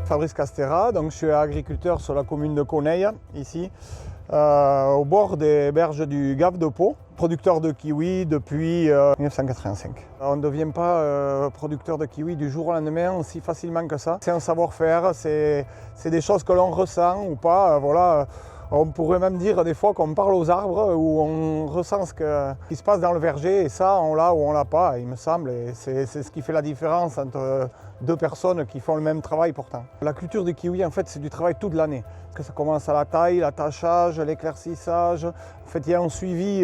Fabrice Castera, donc je suis agriculteur sur la commune de Coneille, ici, au bord des berges du Gave de Pau, producteur de kiwi depuis 1985. On ne devient pas producteur de kiwi du jour au lendemain aussi facilement que ça. C'est un savoir-faire, c'est des choses que l'on ressent ou pas. Voilà. On pourrait même dire des fois qu'on parle aux arbres, où on ressent ce qui se passe dans le verger, et ça, on l'a ou on l'a pas, il me semble. Et c'est ce qui fait la différence entre deux personnes qui font le même travail pourtant. La culture du kiwi, en fait, c'est du travail toute l'année. Parce que ça commence à la taille, l'attachage, l'éclaircissage. En fait, il y a un suivi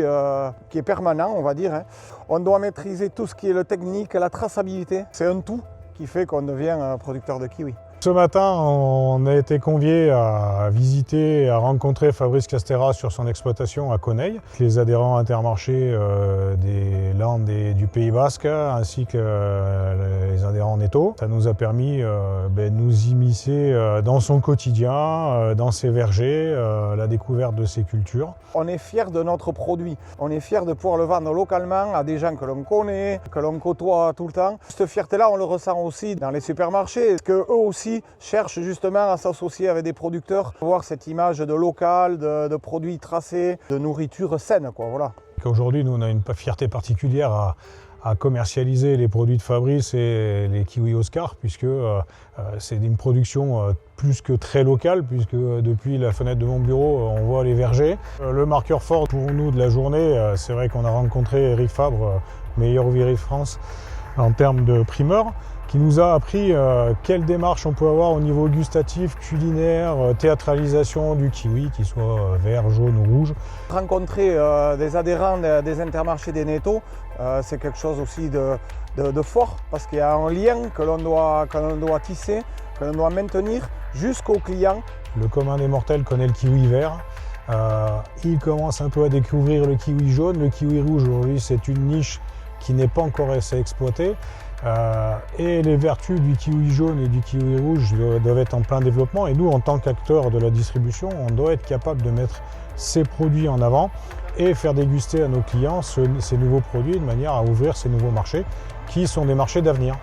qui est permanent, on va dire. On doit maîtriser tout ce qui est le technique, la traçabilité. C'est un tout qui fait qu'on devient producteur de kiwi. Ce matin, on a été conviés à visiter et à rencontrer Fabrice Castera sur son exploitation à Coneille. Les adhérents Intermarché des Landes et du Pays Basque, ainsi que les adhérents Netto. Ça nous a permis de nous immiscer dans son quotidien, dans ses vergers, la découverte de ses cultures. On est fiers de notre produit. On est fiers de pouvoir le vendre localement à des gens que l'on connaît, que l'on côtoie tout le temps. Cette fierté-là, on le ressent aussi dans les supermarchés, parce qu'eux aussi cherchent justement à s'associer avec des producteurs pour avoir cette image de local, de produits tracés, de nourriture saine, quoi, voilà. Aujourd'hui, nous, on a une fierté particulière à commercialiser les produits de Fabrice et les kiwis Oscar, puisque c'est une production plus que très locale, puisque depuis la fenêtre de mon bureau, on voit les vergers. Le marqueur fort pour nous de la journée, c'est vrai qu'on a rencontré Eric Fabre, meilleur ouvrier de France en termes de primeur, qui nous a appris quelle démarche on peut avoir au niveau gustatif, culinaire, théâtralisation du kiwi, qu'il soit vert, jaune ou rouge. Rencontrer des adhérents des Intermarchés des Netto, c'est quelque chose aussi de fort, parce qu'il y a un lien que l'on doit tisser, que l'on doit maintenir jusqu'au client. Le commun des mortels connaît le kiwi vert. Il commence un peu à découvrir le kiwi jaune. Le kiwi rouge, aujourd'hui, c'est une niche qui n'est pas encore assez exploitée. Et les vertus du kiwi jaune et du kiwi rouge doivent être en plein développement. Et nous, en tant qu'acteurs de la distribution, on doit être capable de mettre ces produits en avant et faire déguster à nos clients ces nouveaux produits de manière à ouvrir ces nouveaux marchés qui sont des marchés d'avenir.